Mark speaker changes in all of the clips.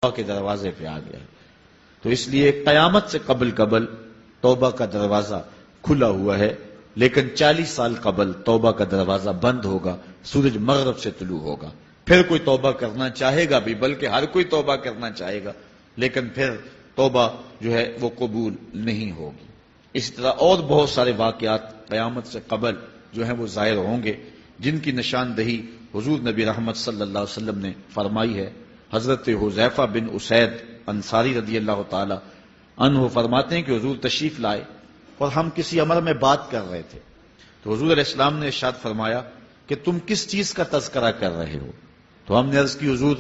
Speaker 1: توبہ کے دروازے پہ آ گیا ہے۔ تو اس لیے قیامت سے قبل توبہ کا دروازہ کھلا ہوا ہے، لیکن 40 سال قبل توبہ کا دروازہ بند ہوگا، سورج مغرب سے طلوع ہوگا۔ پھر کوئی توبہ کرنا چاہے گا بھی، بلکہ ہر کوئی توبہ کرنا چاہے گا، لیکن پھر توبہ جو ہے وہ قبول نہیں ہوگی۔ اس طرح اور بہت سارے واقعات قیامت سے قبل جو ہیں وہ ظاہر ہوں گے، جن کی نشاندہی حضور نبی رحمت صلی اللہ علیہ وسلم نے فرمائی ہے۔ حضرت حذیفہ بن اسید انصاری رضی اللہ تعالی عنہ فرماتے ہیں کہ حضور تشریف لائے اور ہم کسی امر میں بات کر رہے تھے، تو حضور علیہ السلام نے ارشاد فرمایا کہ تم کس چیز کا تذکرہ کر رہے ہو؟ تو ہم نے عرض کی حضور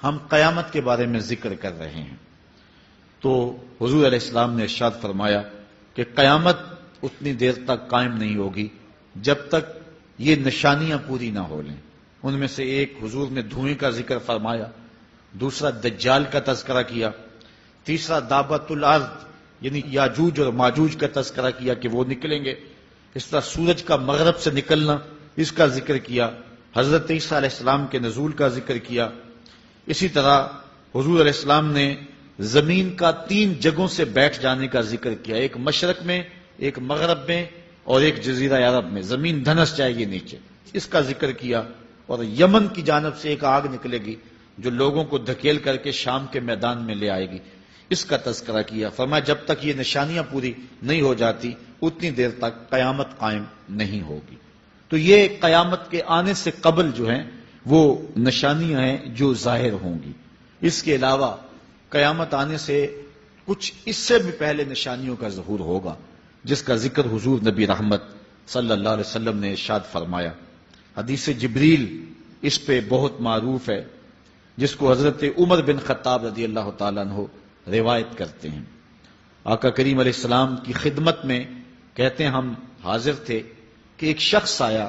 Speaker 1: ہم قیامت کے بارے میں ذکر کر رہے ہیں۔ تو حضور علیہ السلام نے ارشاد فرمایا کہ قیامت اتنی دیر تک قائم نہیں ہوگی جب تک یہ نشانیاں پوری نہ ہو لیں۔ ان میں سے ایک حضور نے دھوئیں کا ذکر فرمایا، دوسرا دجال کا تذکرہ کیا، تیسرا دابت الارض یعنی یاجوج اور ماجوج کا تذکرہ کیا کہ وہ نکلیں گے، اس طرح سورج کا مغرب سے نکلنا اس کا ذکر کیا، حضرت عیسیٰ علیہ السلام کے نزول کا ذکر کیا۔ اسی طرح حضور علیہ السلام نے زمین کا 3 جگہوں سے بیٹھ جانے کا ذکر کیا، ایک مشرق میں، ایک مغرب میں اور ایک جزیرہ عرب میں، زمین دھنس جائے گی نیچے، اس کا ذکر کیا۔ اور یمن کی جانب سے ایک آگ نکلے گی جو لوگوں کو دھکیل کر کے شام کے میدان میں لے آئے گی، اس کا تذکرہ کیا۔ فرمایا جب تک یہ نشانیاں پوری نہیں ہو جاتی اتنی دیر تک قیامت قائم نہیں ہوگی۔ تو یہ قیامت کے آنے سے قبل جو ہیں وہ نشانیاں ہیں جو ظاہر ہوں گی۔ اس کے علاوہ قیامت آنے سے کچھ اس سے بھی پہلے نشانیوں کا ظہور ہوگا، جس کا ذکر حضور نبی رحمت صلی اللہ علیہ وسلم نے ارشاد فرمایا۔ حدیث جبریل اس پہ بہت معروف ہے، جس کو حضرت عمر بن خطاب رضی اللہ تعالیٰ عنہ روایت کرتے ہیں۔ آقا کریم علیہ السلام کی خدمت میں کہتے ہیں ہم حاضر تھے کہ ایک شخص آیا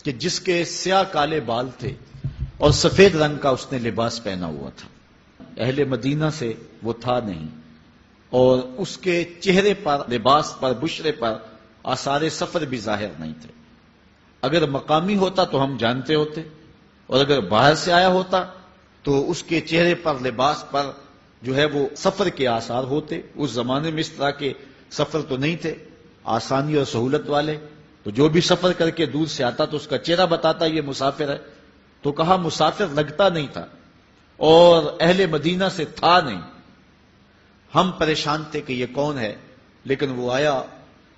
Speaker 1: کہ جس کے سیاہ کالے بال تھے اور سفید رنگ کا اس نے لباس پہنا ہوا تھا، اہل مدینہ سے وہ تھا نہیں، اور اس کے چہرے پر، لباس پر، بشرے پر آثار سفر بھی ظاہر نہیں تھے۔ اگر مقامی ہوتا تو ہم جانتے ہوتے، اور اگر باہر سے آیا ہوتا تو اس کے چہرے پر، لباس پر جو ہے وہ سفر کے آثار ہوتے۔ اس زمانے میں اس طرح کے سفر تو نہیں تھے آسانی اور سہولت والے، تو جو بھی سفر کر کے دور سے آتا تو اس کا چہرہ بتاتا یہ مسافر ہے۔ تو کہا مسافر لگتا نہیں تھا اور اہل مدینہ سے تھا نہیں۔ ہم پریشان تھے کہ یہ کون ہے، لیکن وہ آیا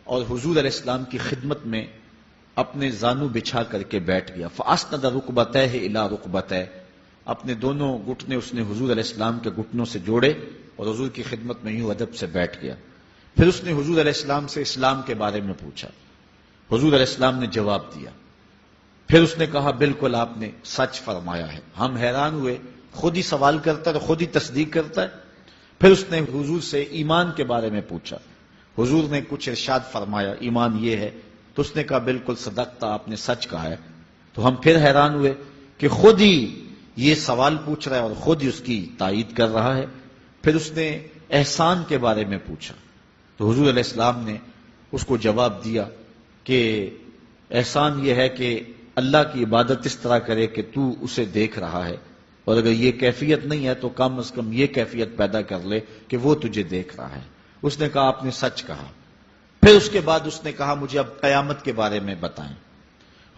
Speaker 1: اور حضور علیہ السلام کی خدمت میں اپنے زانو بچھا کر کے بیٹھ گیا۔ فَأَسْنَدَ رُكْبَتَيْهِ إِلَىٰ رُكْبَتَيْهِ، اپنے دونوں گھٹنے اس نے حضور علیہ السلام کے گھٹنوں سے جوڑے اور حضور کی خدمت میں یوں ادب سے بیٹھ گیا۔ پھر اس نے حضور علیہ السلام سے اسلام کے بارے میں پوچھا، حضور علیہ السلام نے جواب دیا۔ پھر اس نے کہا بالکل آپ نے سچ فرمایا ہے۔ ہم حیران ہوئے، خود ہی سوال کرتا ہے، خود ہی تصدیق کرتا ہے۔ پھر اس نے حضور سے ایمان کے بارے میں پوچھا، حضور نے کچھ ارشاد فرمایا ایمان یہ ہے، تو اس نے کہا بالکل صدقتا، آپ نے سچ کہا ہے۔ تو ہم پھر حیران ہوئے کہ خود ہی یہ سوال پوچھ رہا ہے اور خود ہی اس کی تائید کر رہا ہے۔ پھر اس نے احسان کے بارے میں پوچھا، تو حضور علیہ السلام نے اس کو جواب دیا کہ احسان یہ ہے کہ اللہ کی عبادت اس طرح کرے کہ تو اسے دیکھ رہا ہے، اور اگر یہ کیفیت نہیں ہے تو کم از کم یہ کیفیت پیدا کر لے کہ وہ تجھے دیکھ رہا ہے۔ اس نے کہا آپ نے سچ کہا۔ پھر اس کے بعد اس نے کہا مجھے اب قیامت کے بارے میں بتائیں۔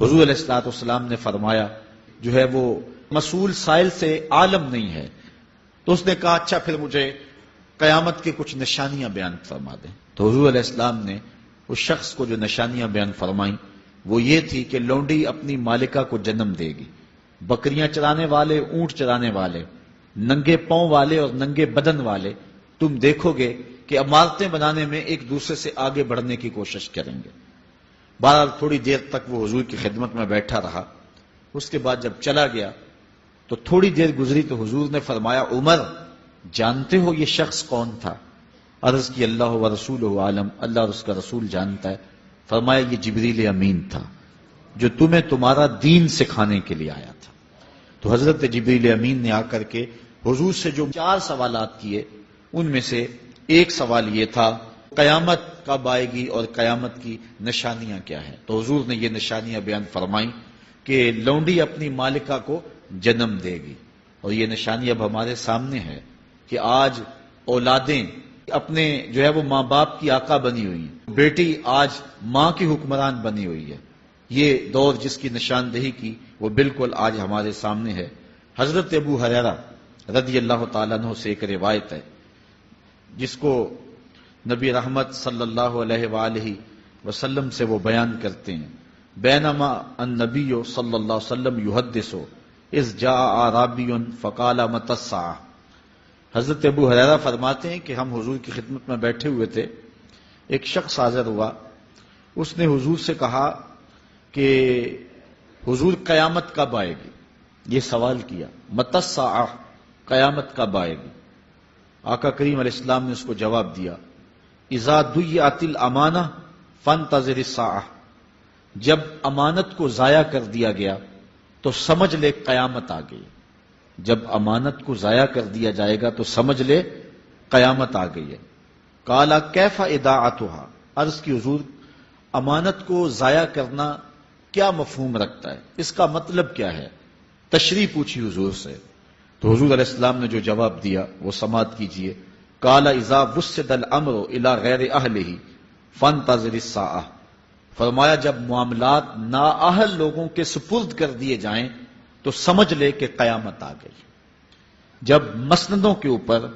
Speaker 1: حضور علیہ الصلوۃ والسلام نے فرمایا جو ہے وہ مسئول سائل سے عالم نہیں ہے۔ تو اس نے کہا اچھا پھر مجھے قیامت کے کچھ نشانیاں بیان فرما دیں۔ تو حضور علیہ السلام نے اس شخص کو جو نشانیاں بیان فرمائیں وہ یہ تھی کہ لونڈی اپنی مالکہ کو جنم دے گی، بکریاں چرانے والے، اونٹ چرانے والے، ننگے پاؤں والے اور ننگے بدن والے تم دیکھو گے کہ عمارتیں بنانے میں ایک دوسرے سے آگے بڑھنے کی کوشش کریں گے۔ بہرحال تھوڑی دیر تک وہ حضور کی خدمت میں بیٹھا رہا۔ اس کے بعد جب چلا گیا تو تھوڑی دیر گزری تو حضور نے فرمایا عمر جانتے ہو یہ شخص کون تھا؟ عرض کی اللہ و رسولہ عالم، اللہ اور اس کا رسول جانتا ہے۔ فرمایا یہ جبریل امین تھا جو تمہیں تمہارا دین سکھانے کے لیے آیا تھا۔ تو حضرت جبریل امین نے آ کر کے حضور سے جو 4 سوالات کیے ان میں سے ایک سوال یہ تھا قیامت کب آئے گی اور قیامت کی نشانیاں کیا ہیں؟ تو حضور نے یہ نشانیاں بیان فرمائیں کہ لونڈی اپنی مالکہ کو جنم دے گی، اور یہ نشانی اب ہمارے سامنے ہے کہ آج اولادیں اپنے جو ہے وہ ماں باپ کی آقا بنی ہوئی ہیں، بیٹی آج ماں کی حکمران بنی ہوئی ہے۔ یہ دور جس کی نشاندہی کی وہ بالکل آج ہمارے سامنے ہے۔ حضرت ابو ہریرہ رضی اللہ تعالیٰ عنہ سے ایک روایت ہے جس کو نبی رحمت صلی اللہ علیہ وآلہ وسلم سے وہ بیان کرتے ہیں، بینما النبی صلی اللہ علیہ وسلم یحدث اذ جاء اعرابی فقال متی الساعۃ۔ حضرت ابو ہریرہ فرماتے ہیں کہ ہم حضور کی خدمت میں بیٹھے ہوئے تھے، ایک شخص حاضر ہوا، اس نے حضور سے کہا کہ حضور قیامت کب آئے گی؟ یہ سوال کیا، متی الساعۃ، قیامت کب آئے گی؟ آقا کریم علیہ السلام نے اس کو جواب دیا، اذا ضیعت الامانہ فانتظر الساعۃ، جب امانت کو ضائع کر دیا گیا تو سمجھ لے قیامت آ گئی۔ جب امانت کو ضائع کر دیا جائے گا تو سمجھ لے قیامت آ گئی ہے۔ قال کیف اضاعتها، عرض کی حضور امانت کو ضائع کرنا کیا مفہوم رکھتا ہے، اس کا مطلب کیا ہے؟ تشریح پوچھی حضور سے، تو حضور علیہ السلام نے جو جواب دیا وہ سماعت کیجئے۔ قال اذا وسد الامر الى غیر اہلہ فانتظر الساعۃ، فرمایا جب معاملات نااہل لوگوں کے سپرد کر دیے جائیں تو سمجھ لے کہ قیامت آ گئی۔ جب مسندوں کے اوپر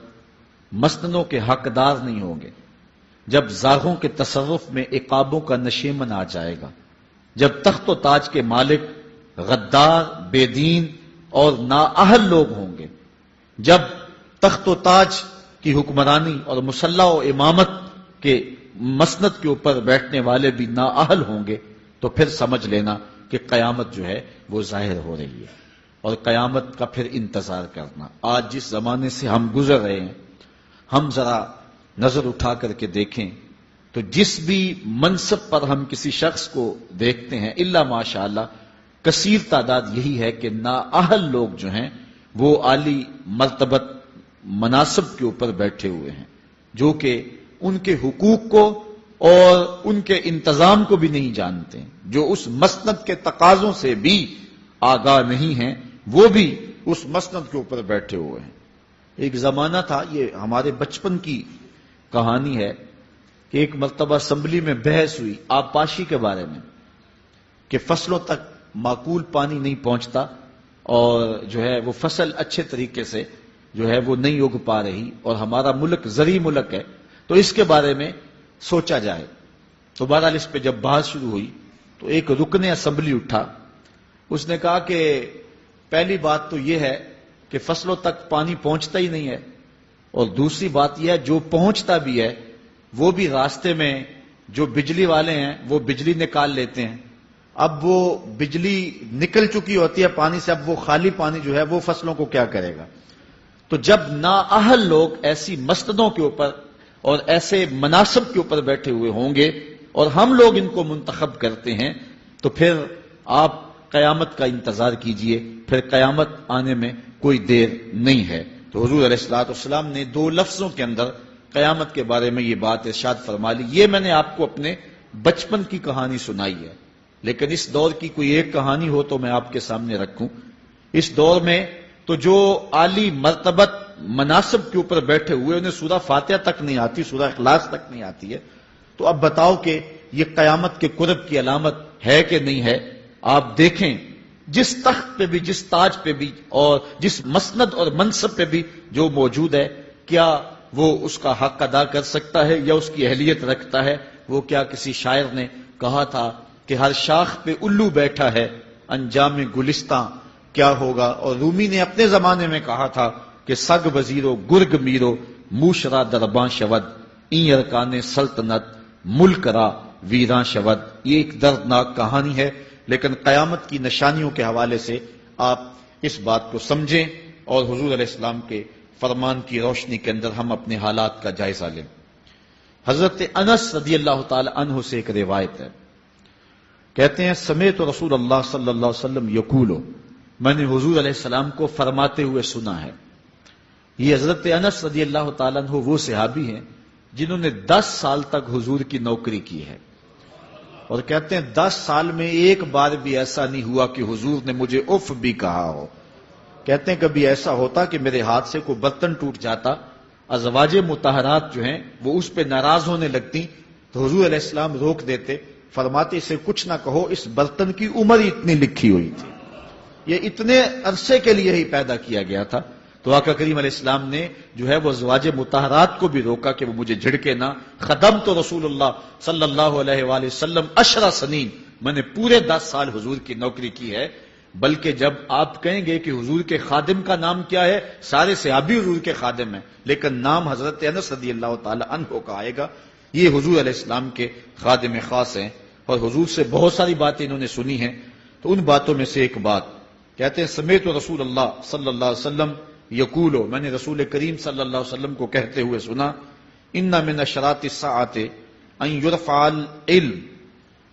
Speaker 1: مسندوں کے حقدار نہیں ہوں گے، جب زاغوں کے تصرف میں عقابوں کا نشیمن آ جائے گا، جب تخت و تاج کے مالک غدار، بے دین اور نااہل لوگ ہوں گے، جب تخت و تاج کی حکمرانی اور مسلح و امامت کے مسند کے اوپر بیٹھنے والے بھی نااہل ہوں گے، تو پھر سمجھ لینا کہ قیامت جو ہے وہ ظاہر ہو رہی ہے، اور قیامت کا پھر انتظار کرنا۔ آج جس زمانے سے ہم گزر رہے ہیں، ہم ذرا نظر اٹھا کر کے دیکھیں تو جس بھی منصب پر ہم کسی شخص کو دیکھتے ہیں، الا ماشاءاللہ کثیر تعداد یہی ہے کہ نااہل لوگ جو ہیں وہ عالی مرتبت مناصب کے اوپر بیٹھے ہوئے ہیں، جو کہ ان کے حقوق کو اور ان کے انتظام کو بھی نہیں جانتے، جو اس مسند کے تقاضوں سے بھی آگاہ نہیں ہیں، وہ بھی اس مسند کے اوپر بیٹھے ہوئے ہیں۔ ایک زمانہ تھا، یہ ہمارے بچپن کی کہانی ہے، کہ ایک مرتبہ اسمبلی میں بحث ہوئی آبپاشی کے بارے میں، کہ فصلوں تک معقول پانی نہیں پہنچتا اور جو ہے وہ فصل اچھے طریقے سے جو ہے وہ نہیں اگ پا رہی، اور ہمارا ملک زرعی ملک ہے، تو اس کے بارے میں سوچا جائے۔ تو بہرحال اس پہ جب بحث شروع ہوئی تو ایک رکن اسمبلی اٹھا، اس نے کہا کہ پہلی بات تو یہ ہے کہ فصلوں تک پانی پہنچتا ہی نہیں ہے، اور دوسری بات یہ ہے جو پہنچتا بھی ہے وہ بھی راستے میں جو بجلی والے ہیں وہ بجلی نکال لیتے ہیں، اب وہ بجلی نکل چکی ہوتی ہے پانی سے، اب وہ خالی پانی جو ہے وہ فصلوں کو کیا کرے گا؟ تو جب نااہل لوگ ایسی مسندوں کے اوپر اور ایسے مناصب کے اوپر بیٹھے ہوئے ہوں گے اور ہم لوگ ان کو منتخب کرتے ہیں، تو پھر آپ قیامت کا انتظار کیجئے، پھر قیامت آنے میں کوئی دیر نہیں ہے۔ تو حضور علیہ الصلوۃ والسلام نے دو لفظوں کے اندر قیامت کے بارے میں یہ بات ارشاد فرما لی۔ یہ میں نے آپ کو اپنے بچپن کی کہانی سنائی ہے، لیکن اس دور کی کوئی ایک کہانی ہو تو میں آپ کے سامنے رکھوں۔ اس دور میں تو جو عالی مرتبت مناصب کے اوپر بیٹھے ہوئے انہیں سورہ فاتحہ تک نہیں آتی، سورہ اخلاص تک نہیں آتی ہے، تو اب بتاؤ کہ یہ قیامت کے قرب کی علامت ہے کہ نہیں ہے؟ آپ دیکھیں جس تخت پہ بھی، جس تاج پہ بھی، اور جس مسند اور منصب پہ بھی جو موجود ہے، کیا وہ اس کا حق ادا کر سکتا ہے یا اس کی اہلیت رکھتا ہے؟ وہ کیا کسی شاعر نے کہا تھا کہ ہر شاخ پہ الو بیٹھا ہے، انجام گلستاں کیا ہوگا؟ اور رومی نے اپنے زمانے میں کہا تھا کہ سگ وزیرو گرگ میرو موشرا درباں شود، این ارکان سلطنت ملک را ویراں شود۔ یہ ایک دردناک کہانی ہے، لیکن قیامت کی نشانیوں کے حوالے سے آپ اس بات کو سمجھیں اور حضور علیہ السلام کے فرمان کی روشنی کے اندر ہم اپنے حالات کا جائزہ لیں۔ حضرت انس رضی اللہ تعالی عنہ سے ایک روایت ہے، کہتے ہیں سمعت رسول اللہ صلی اللہ علیہ وسلم یقول، میں نے حضور علیہ السلام کو فرماتے ہوئے سنا ہے۔ یہ حضرت انس رضی اللہ تعالیٰ عنہ وہ صحابی ہیں جنہوں نے 10 سال تک حضور کی نوکری کی ہے، اور کہتے ہیں 10 سال میں ایک بار بھی ایسا نہیں ہوا کہ حضور نے مجھے اف بھی کہا ہو۔ کہتے ہیں کبھی ایسا ہوتا کہ میرے ہاتھ سے کوئی برتن ٹوٹ جاتا، ازواج مطہرات جو ہیں وہ اس پہ ناراض ہونے لگتی تو حضور علیہ السلام روک دیتے، فرماتے اسے کچھ نہ کہو، اس برتن کی عمر ہی اتنی لکھی ہوئی تھی، یہ اتنے عرصے کے لیے ہی پیدا کیا گیا تھا۔ تو آقا کریم علیہ السلام نے جو ہے وہ ازواج مطہرات کو بھی روکا کہ وہ مجھے جھڑکے نہ۔ خدم تو رسول اللہ صلی اللہ علیہ وآلہ وسلم 10 سنین، میں نے پورے 10 سال حضور کی نوکری کی ہے۔ بلکہ جب آپ کہیں گے کہ حضور کے خادم کا نام کیا ہے، سارے صحابی حضور کے خادم ہیں، لیکن نام حضرت انس رضی اللہ تعالی عنہ کا آئے گا، یہ حضور علیہ السلام کے خادم خاص ہیں، اور حضور سے بہت ساری باتیں انہوں نے سنی ہیں۔ تو ان باتوں میں سے ایک بات کہتے ہیں، سمیت رسول اللہ صلی اللہ علیہ وسلم یقولو، میں نے رسول کریم صلی اللہ علیہ وسلم کو کہتے ہوئے سنا، ان من اشراط الساعۃ ان یرفع العلم،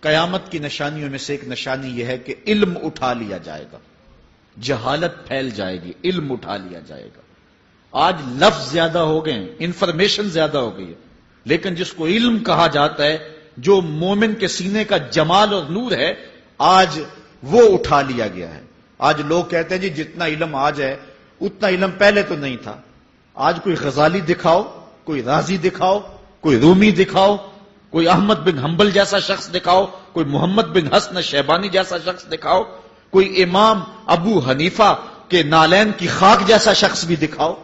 Speaker 1: قیامت کی نشانیوں میں سے ایک نشانی یہ ہے کہ علم اٹھا لیا جائے گا، جہالت پھیل جائے گی، علم اٹھا لیا جائے گا۔ آج لفظ زیادہ ہو گئے ہیں، انفارمیشن زیادہ ہو گئی ہے، لیکن جس کو علم کہا جاتا ہے، جو مومن کے سینے کا جمال اور نور ہے، آج وہ اٹھا لیا گیا ہے۔ آج لوگ کہتے ہیں جی جتنا علم آج ہے اتنا علم پہلے تو نہیں تھا۔ آج کوئی غزالی دکھاؤ، کوئی رازی دکھاؤ، کوئی رومی دکھاؤ، کوئی احمد بن حنبل جیسا شخص دکھاؤ، کوئی محمد بن حسن شیبانی جیسا شخص دکھاؤ، کوئی امام ابو حنیفہ کے نالین کی خاک جیسا شخص بھی دکھاؤ،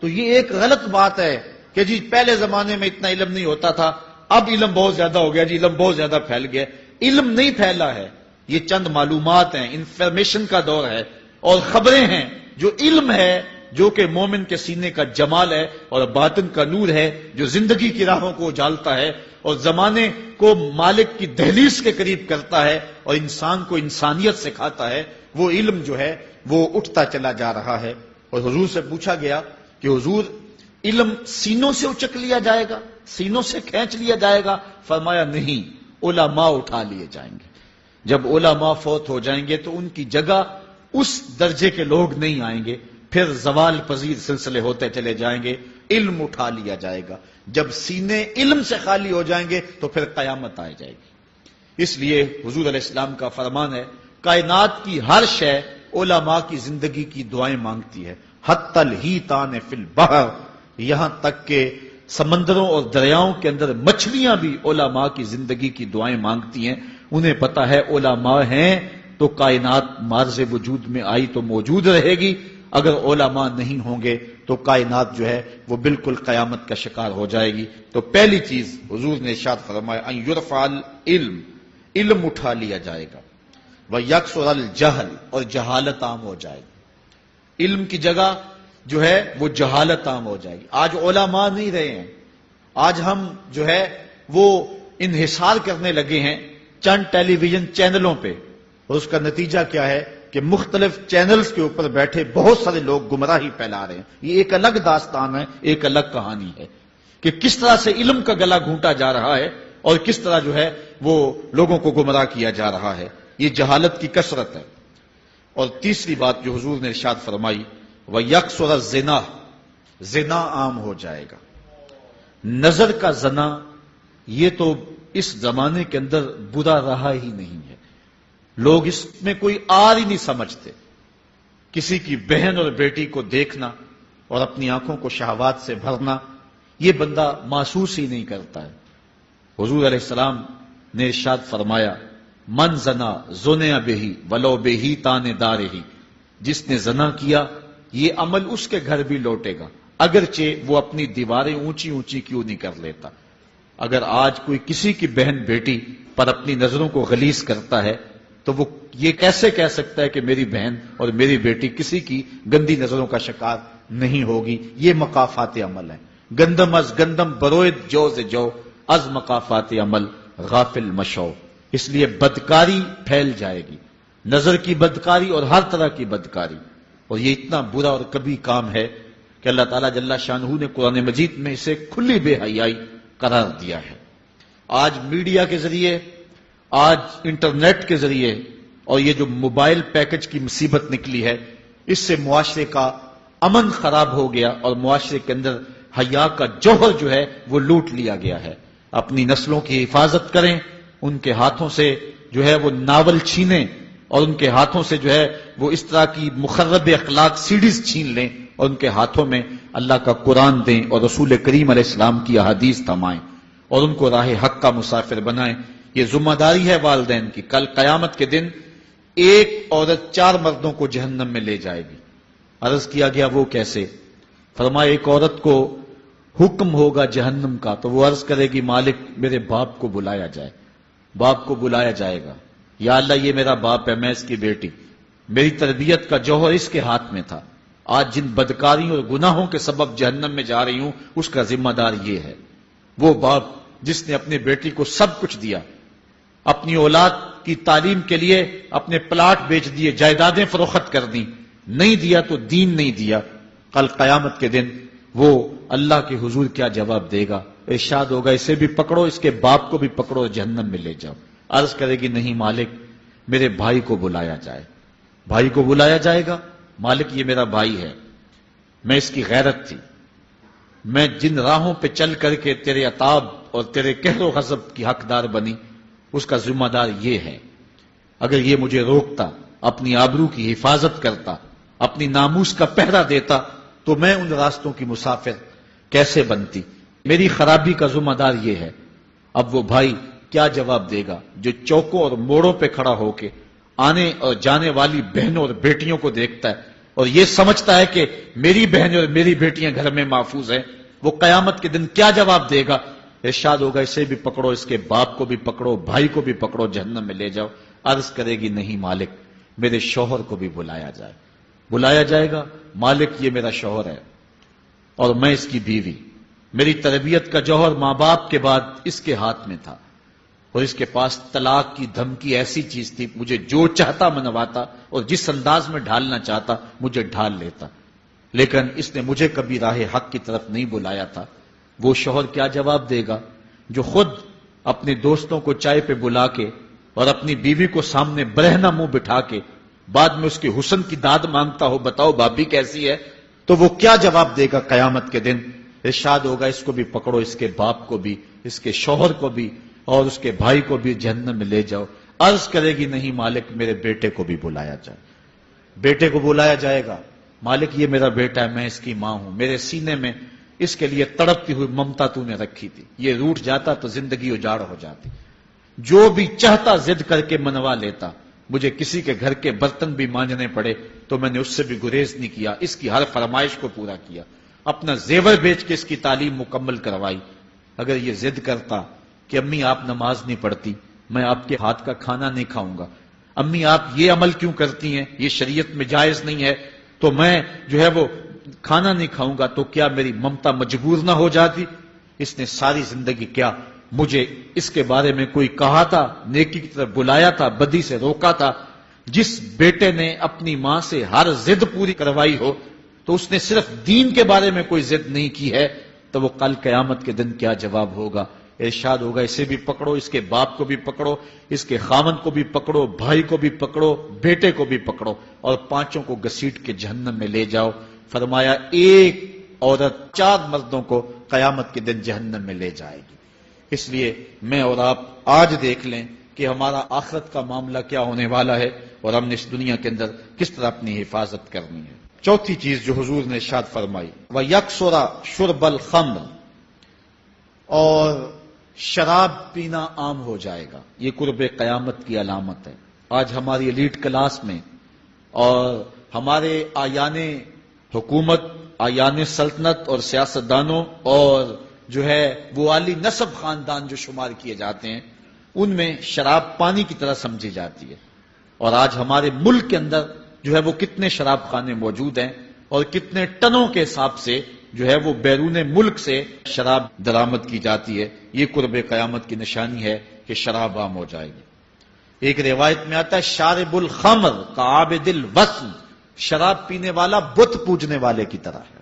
Speaker 1: تو یہ ایک غلط بات ہے کہ جی پہلے زمانے میں اتنا علم نہیں ہوتا تھا، اب علم بہت زیادہ ہو گیا، جی علم بہت زیادہ پھیل گیا۔ علم نہیں پھیلا ہے، یہ چند معلومات ہیں، انفارمیشن کا دور ہے، اور خبریں ہیں۔ جو علم ہے، جو کہ مومن کے سینے کا جمال ہے اور باطن کا نور ہے، جو زندگی کی راہوں کو اجالتا ہے اور زمانے کو مالک کی دہلیز کے قریب کرتا ہے اور انسان کو انسانیت سکھاتا ہے، وہ علم جو ہے وہ اٹھتا چلا جا رہا ہے۔ اور حضور سے پوچھا گیا کہ حضور علم سینوں سے اچک لیا جائے گا، سینوں سے کھینچ لیا جائے گا؟ فرمایا نہیں، علماء اٹھا لیے جائیں گے۔ جب علماء فوت ہو جائیں گے تو ان کی جگہ اس درجے کے لوگ نہیں آئیں گے، پھر زوال پذیر سلسلے ہوتے چلے جائیں گے، علم اٹھا لیا جائے گا۔ جب سینے علم سے خالی ہو جائیں گے تو پھر قیامت آ جائے گی۔ اس لیے حضور علیہ السلام کا فرمان ہے، کائنات کی ہر شے علماء کی زندگی کی دعائیں مانگتی ہے، حتی الحیتان فی البحر، یہاں تک کہ سمندروں اور دریاؤں کے اندر مچھلیاں بھی علماء کی زندگی کی دعائیں مانگتی ہیں۔ انہیں پتا ہے علماء ہیں تو کائنات مارز وجود میں آئی تو موجود رہے گی، اگر علماء نہیں ہوں گے تو کائنات جو ہے وہ بالکل قیامت کا شکار ہو جائے گی۔ تو پہلی چیز حضور نے ارشاد فرمایا، ان یرفع العلم، علم اٹھا لیا جائے گا، ویکثر الجہل، اور جہالت عام ہو جائے گی۔ علم کی جگہ جو ہے وہ جہالت عام ہو جائے گی۔ آج علماء نہیں رہے ہیں، آج ہم جو ہے وہ انحصار کرنے لگے ہیں چند ٹیلی ویژن چینلوں پہ، اور اس کا نتیجہ کیا ہے کہ مختلف چینلز کے اوپر بیٹھے بہت سارے لوگ گمراہی پھیلا رہے ہیں۔ یہ ایک الگ داستان ہے، ایک الگ کہانی ہے کہ کس طرح سے علم کا گلا گھونٹا جا رہا ہے اور کس طرح جو ہے وہ لوگوں کو گمراہ کیا جا رہا ہے۔ یہ جہالت کی کثرت ہے۔ اور تیسری بات جو حضور نے ارشاد فرمائی، وَيَكْثُرَ الزِّنَا، زنا عام ہو جائے گا۔ نظر کا زنا یہ تو اس زمانے کے اندر برا رہا ہی نہیں ہے، لوگ اس میں کوئی آر ہی نہیں سمجھتے۔ کسی کی بہن اور بیٹی کو دیکھنا اور اپنی آنکھوں کو شہوات سے بھرنا، یہ بندہ محسوس ہی نہیں کرتا ہے۔ حضور علیہ السلام نے ارشاد فرمایا، من زنا زنیا بہی ولو بہی تانے دارہی، جس نے زنا کیا یہ عمل اس کے گھر بھی لوٹے گا، اگرچہ وہ اپنی دیواریں اونچی اونچی کیوں نہیں کر لیتا۔ اگر آج کوئی کسی کی بہن بیٹی پر اپنی نظروں کو غلیظ کرتا ہے تو وہ یہ کیسے کہہ سکتا ہے کہ میری بہن اور میری بیٹی کسی کی گندی نظروں کا شکار نہیں ہوگی؟ یہ مقافات عمل ہے۔ گندم از گندم بروئد جو سے جو، از مقافات عمل غافل مشو۔ اس لیے بدکاری پھیل جائے گی، نظر کی بدکاری اور ہر طرح کی بدکاری، اور یہ اتنا برا اور کبھی کام ہے کہ اللہ تعالیٰ جل شانہ نے قرآن مجید میں اسے کھلی بے حیائی قرار دیا ہے۔ آج میڈیا کے ذریعے، آج انٹرنیٹ کے ذریعے، اور یہ جو موبائل پیکج کی مصیبت نکلی ہے، اس سے معاشرے کا امن خراب ہو گیا اور معاشرے کے اندر حیا کا جوہر جو ہے وہ لوٹ لیا گیا ہے۔ اپنی نسلوں کی حفاظت کریں، ان کے ہاتھوں سے جو ہے وہ ناول چھینیں، اور ان کے ہاتھوں سے جو ہے وہ اس طرح کی مخرب اخلاق سیڈیز چھین لیں اور ان کے ہاتھوں میں اللہ کا قرآن دیں اور رسول کریم علیہ السلام کی احادیث تھمائیں اور ان کو راہ حق کا مسافر بنائیں. یہ ذمہ داری ہے والدین کی. کل قیامت کے دن ایک عورت 4 مردوں کو جہنم میں لے جائے گی. عرض کیا گیا وہ کیسے؟ فرمایا ایک عورت کو حکم ہوگا جہنم کا تو وہ عرض کرے گی مالک میرے باپ کو بلایا جائے. باپ کو بلایا جائے گا، یا اللہ یہ میرا باپ ہے، میں اس کی بیٹی، میری تربیت کا جوہر اس کے ہاتھ میں تھا، آج جن بدکاریوں اور گناہوں کے سبب جہنم میں جا رہی ہوں اس کا ذمہ دار یہ ہے. وہ باپ جس نے اپنی بیٹی کو سب کچھ دیا، اپنی اولاد کی تعلیم کے لیے اپنے پلاٹ بیچ دیے، جائیدادیں فروخت کر دیں، نہیں دیا تو دین نہیں دیا. کل قیامت کے دن وہ اللہ کے حضور کیا جواب دے گا؟ ارشاد ہوگا اسے بھی پکڑو، اس کے باپ کو بھی پکڑو، جہنم میں لے جاؤ. عرض کرے گی نہیں مالک میرے بھائی کو بلایا جائے. بھائی کو بلایا جائے گا، مالک یہ میرا بھائی ہے، میں اس کی غیرت تھی، میں جن راہوں پہ چل کر کے تیرے عتاب اور تیرے قہر و غضب کی حقدار بنی اس کا ذمہ دار یہ ہے. اگر یہ مجھے روکتا، اپنی آبرو کی حفاظت کرتا، اپنی ناموس کا پہرا دیتا تو میں ان راستوں کی مسافر کیسے بنتی؟ میری خرابی کا ذمہ دار یہ ہے. اب وہ بھائی کیا جواب دے گا جو چوکوں اور موڑوں پہ کھڑا ہو کے آنے اور جانے والی بہنوں اور بیٹیوں کو دیکھتا ہے اور یہ سمجھتا ہے کہ میری بہنیں اور میری بیٹیاں گھر میں محفوظ ہیں؟ وہ قیامت کے دن کیا جواب دے گا؟ ارشاد ہوگا اسے بھی پکڑو، اس کے باپ کو بھی پکڑو، بھائی کو بھی پکڑو، جہنم میں لے جاؤ. عرض کرے گی نہیں مالک میرے شوہر کو بھی بلایا جائے. بلایا جائے گا، مالک یہ میرا شوہر ہے اور میں اس کی بیوی، میری تربیت کا جوہر ماں باپ کے بعد اس کے ہاتھ میں تھا اور اس کے پاس طلاق کی دھمکی ایسی چیز تھی، مجھے جو چاہتا منواتا اور جس انداز میں ڈھالنا چاہتا مجھے ڈھال لیتا، لیکن اس نے مجھے کبھی راہ حق کی طرف نہیں بلایا تھا. وہ شوہر کیا جواب دے گا جو خود اپنے دوستوں کو چائے پہ بلا کے اور اپنی بیوی کو سامنے برہنہ منہ بٹھا کے بعد میں اس کے حسن کی داد مانگتا ہو، بتاؤ بھابی کیسی ہے؟ تو وہ کیا جواب دے گا قیامت کے دن؟ ارشاد ہوگا اس کو بھی پکڑو، اس کے باپ کو بھی، اس کے شوہر کو بھی اور اس کے بھائی کو بھی جہنم میں لے جاؤ. عرض کرے گی نہیں مالک میرے بیٹے کو بھی بلایا جائے. بیٹے کو بلایا جائے گا، مالک یہ میرا بیٹا ہے، میں اس کی ماں ہوں، میرے سینے میں اس کے لیے تڑپتی ہوئی ممتا تو نے رکھی تھی، یہ روٹھ جاتا تو زندگی اجاڑ ہو جاتی. جو بھی چاہتا ضد کر کے منوا لیتا، مجھے کسی کے گھر کے برتن بھی مانجنے پڑے تو میں نے اس سے بھی گریز نہیں کیا، اس کی ہر فرمائش کو پورا کیا، اپنا زیور بیچ کے اس کی تعلیم مکمل کروائی. اگر یہ ضد کرتا کہ امی آپ نماز نہیں پڑھتی، میں آپ کے ہاتھ کا کھانا نہیں کھاؤں گا، امی آپ یہ عمل کیوں کرتی ہیں، یہ شریعت میں جائز نہیں ہے، تو میں جو ہے وہ کھانا نہیں کھاؤں گا، تو کیا میری ممتا مجبور نہ ہو جاتی؟ اس نے ساری زندگی کیا مجھے اس کے بارے میں کوئی کہا تھا، نیکی کی طرف بلایا تھا، بدی سے روکا تھا. جس بیٹے نے اپنی ماں سے ہر ضد پوری کروائی ہو تو اس نے صرف دین کے بارے میں کوئی ضد نہیں کی ہے، تو وہ کل قیامت کے دن کیا جواب ہوگا؟ ارشاد ہوگا اسے بھی پکڑو، اس کے باپ کو بھی پکڑو، اس کے خاوند کو بھی پکڑو، بھائی کو بھی پکڑو، بیٹے کو بھی پکڑو اور 5 کو گھسیٹ کے جہنم میں لے جاؤ. فرمایا ایک عورت 4 مردوں کو قیامت کے دن جہنم میں لے جائے گی. اس لیے میں اور آپ آج دیکھ لیں کہ ہمارا آخرت کا معاملہ کیا ہونے والا ہے اور ہم نے اس دنیا کے اندر کس طرح اپنی حفاظت کرنی ہے. چوتھی چیز جو حضور نے ارشاد فرمائی، وَيَكْثُرَ شُرْبَ الْخَمْرِ، اور شراب پینا عام ہو جائے گا. یہ قرب قیامت کی علامت ہے. آج ہماری ایلیٹ کلاس میں اور ہمارے آیان حکومت، آیان سلطنت اور سیاستدانوں اور جو ہے وہ عالی نسب خاندان جو شمار کیے جاتے ہیں، ان میں شراب پانی کی طرح سمجھی جاتی ہے. اور آج ہمارے ملک کے اندر جو ہے وہ کتنے شراب خانے موجود ہیں اور کتنے ٹنوں کے حساب سے جو ہے وہ بیرون ملک سے شراب درآمد کی جاتی ہے. یہ قرب قیامت کی نشانی ہے کہ شراب عام ہو جائے گی. ایک روایت میں آتا ہے شارب الخمر کعابد الوثن، شراب پینے والا بت پوجنے والے کی طرح ہے.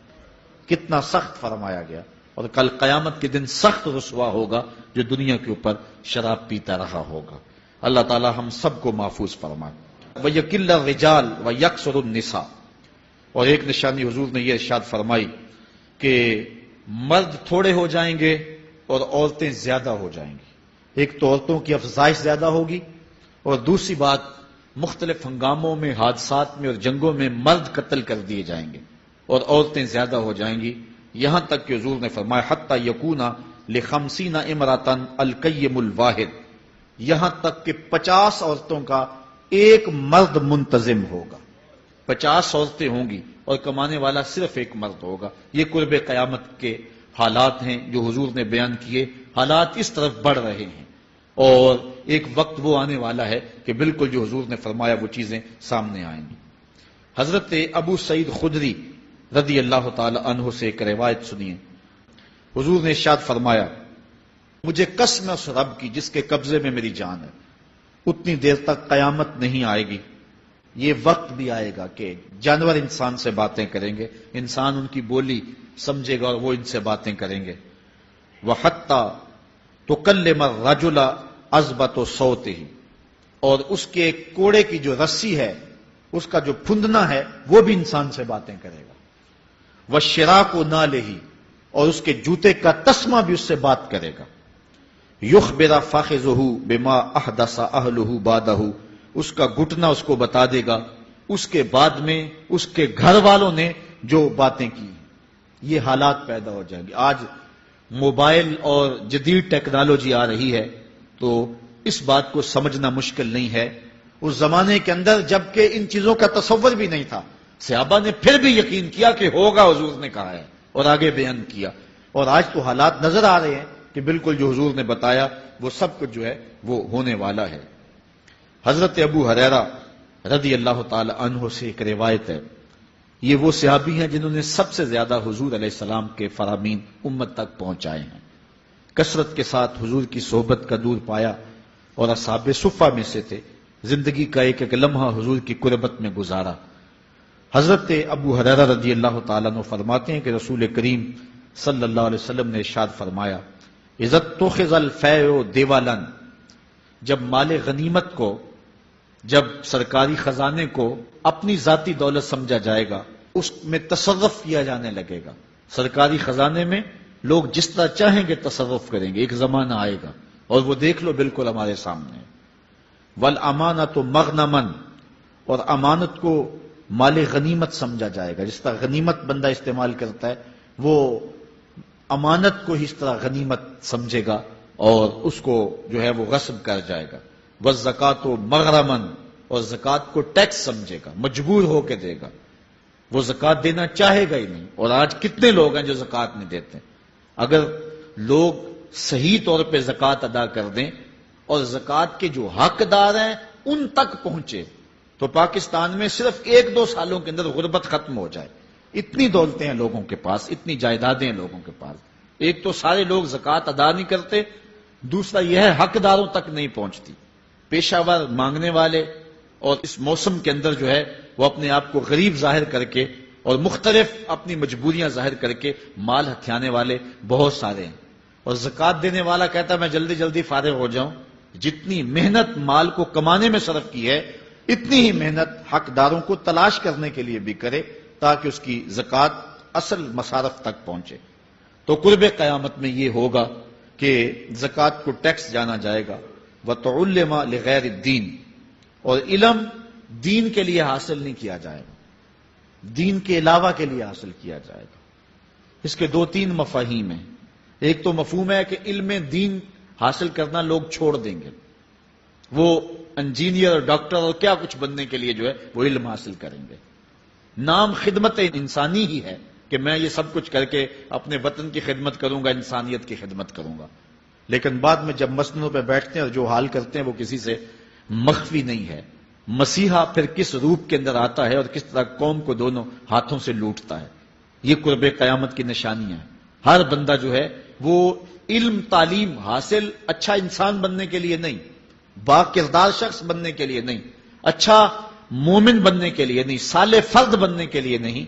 Speaker 1: کتنا سخت فرمایا گیا. اور کل قیامت کے دن سخت رسوا ہوگا جو دنیا کے اوپر شراب پیتا رہا ہوگا. اللہ تعالی ہم سب کو محفوظ فرمائے. وَيَكِلَّ الرِّجَالِ وَيَكْثُرُ النِّسَاء، اور ایک نشانی حضور نے یہ ارشاد فرمائی کہ مرد تھوڑے ہو جائیں گے اور عورتیں زیادہ ہو جائیں گی. ایک تو عورتوں کی افزائش زیادہ ہوگی اور دوسری بات مختلف ہنگاموں میں، حادثات میں اور جنگوں میں مرد قتل کر دیے جائیں گے اور عورتیں زیادہ ہو جائیں گی، یہاں تک کہ حضور نے فرمایا حتی یکون ل50 امرأۃ القیم الواحد، یہاں تک کہ 50 عورتوں کا ایک مرد منتظم ہوگا۔ 50 عورتیں ہوں گی اور کمانے والا صرف ایک مرد ہوگا۔ یہ قرب قیامت کے حالات ہیں جو حضور نے بیان کیے۔ حالات اس طرف بڑھ رہے ہیں اور ایک وقت وہ آنے والا ہے کہ بالکل جو حضور نے فرمایا وہ چیزیں سامنے آئیں گی۔ حضرت ابو سعید خدری رضی اللہ تعالی عنہ سے ایک روایت سنیے۔ حضور نے ارشاد فرمایا مجھے قسم ہے اس رب کی جس کے قبضے میں میری جان ہے، اتنی دیر تک قیامت نہیں آئے گی، یہ وقت بھی آئے گا کہ جانور انسان سے باتیں کریں گے، انسان ان کی بولی سمجھے گا اور وہ ان سے باتیں کریں گے۔ وَحَتَّى تُكَلِّمَ الرَّجُلَ عَزْبَةُ صَوْتِهِ، اور اس کے کوڑے کی جو رسی ہے، اس کا جو پھندنا ہے، وہ بھی انسان سے باتیں کرے گا۔ وَالشِّرَاكُ نَالِهِ، اور اس کے جوتے کا تسمہ بھی اس سے بات کرے گا۔ يُخْبِرَ فَخِذُهُ بِمَا أَحْدَثَ أَهْلُهُ بَعْدَهُ، اس کا گھٹنا اس کو بتا دے گا اس کے بعد میں اس کے گھر والوں نے جو باتیں کی۔ یہ حالات پیدا ہو جائیں گے۔ آج موبائل اور جدید ٹیکنالوجی آ رہی ہے تو اس بات کو سمجھنا مشکل نہیں ہے۔ اس زمانے کے اندر جبکہ ان چیزوں کا تصور بھی نہیں تھا، صحابہ نے پھر بھی یقین کیا کہ ہوگا، حضور نے کہا ہے اور آگے بیان کیا، اور آج تو حالات نظر آ رہے ہیں کہ بالکل جو حضور نے بتایا وہ سب کچھ جو ہے وہ ہونے والا ہے۔ حضرت ابو ہریرہ رضی اللہ تعالی عنہ سے ایک روایت ہے، یہ وہ صحابی ہیں جنہوں نے سب سے زیادہ حضور علیہ السلام کے فرامین امت تک پہنچائے ہیں، کثرت کے ساتھ حضور کی صحبت کا دور پایا اور اصحاب صفہ میں سے تھے، زندگی کا ایک ایک لمحہ حضور کی قربت میں گزارا۔ حضرت ابو ہریرہ رضی اللہ تعالیٰ عنہ فرماتے ہیں کہ رسول کریم صلی اللہ علیہ وسلم نے ارشاد فرمایا اذا اتخذ الفیء دیوالا، جب مال غنیمت کو، جب سرکاری خزانے کو اپنی ذاتی دولت سمجھا جائے گا، اس میں تصرف کیا جانے لگے گا۔ سرکاری خزانے میں لوگ جس طرح چاہیں گے تصرف کریں گے، ایک زمانہ آئے گا اور وہ دیکھ لو بالکل ہمارے سامنے۔ والامانۃ مغنما، اور امانت کو مال غنیمت سمجھا جائے گا، جس طرح غنیمت بندہ استعمال کرتا ہے وہ امانت کو اس طرح غنیمت سمجھے گا اور اس کو جو ہے وہ غصب کر جائے گا۔ والزکوٰۃ مغرما، اور زکوٰۃ کو ٹیکس سمجھے گا، مجبور ہو کے دے گا، وہ زکوٰۃ دینا چاہے گا ہی نہیں۔ اور آج کتنے لوگ ہیں جو زکوٰۃ نہیں دیتے؟ اگر لوگ صحیح طور پہ زکوٰۃ ادا کر دیں اور زکوٰۃ کے جو حقدار ہیں ان تک پہنچے تو پاکستان میں صرف 1-2 سالوں کے اندر غربت ختم ہو جائے۔ اتنی دولتیں ہیں لوگوں کے پاس، اتنی جائیدادیں ہیں لوگوں کے پاس۔ ایک تو سارے لوگ زکوٰۃ ادا نہیں کرتے، دوسرا یہ ہے حقداروں تک نہیں پہنچتی۔ پیشہ ور مانگنے والے اور اس موسم کے اندر جو ہے وہ اپنے آپ کو غریب ظاہر کر کے اور مختلف اپنی مجبوریاں ظاہر کر کے مال ہتھیانے والے بہت سارے ہیں، اور زکوٰۃ دینے والا کہتا ہے میں جلدی جلدی فارغ ہو جاؤں۔ جتنی محنت مال کو کمانے میں صرف کی ہے اتنی ہی محنت حقداروں کو تلاش کرنے کے لیے بھی کرے تاکہ اس کی زکوٰۃ اصل مصارف تک پہنچے۔ تو قرب قیامت میں یہ ہوگا کہ زکوٰۃ کو ٹیکس جانا جائے گا۔ وَتُعُلِّمَ لِغَيْرِ الدِّينِ، اور علم دین کے لیے حاصل نہیں کیا جائے گا، دین کے علاوہ کے لیے حاصل کیا جائے گا۔ اس کے 2-3 مفاہیم ہیں۔ ایک تو مفہوم ہے کہ علم دین حاصل کرنا لوگ چھوڑ دیں گے، وہ انجینئر اور ڈاکٹر اور کیا کچھ بننے کے لیے جو ہے وہ علم حاصل کریں گے۔ نام خدمت انسانی ہی ہے کہ میں یہ سب کچھ کر کے اپنے وطن کی خدمت کروں گا، انسانیت کی خدمت کروں گا، لیکن بعد میں جب مسندوں پہ بیٹھتے ہیں اور جو حال کرتے ہیں وہ کسی سے مخفی نہیں ہے۔ مسیحا پھر کس روپ کے اندر آتا ہے اور کس طرح قوم کو دونوں ہاتھوں سے لوٹتا ہے، یہ قرب قیامت کی نشانیاں ہیں۔ ہر بندہ جو ہے وہ علم تعلیم حاصل اچھا انسان بننے کے لیے نہیں، با کردار شخص بننے کے لیے نہیں، اچھا مومن بننے کے لیے نہیں، صالح فرد بننے کے لیے نہیں،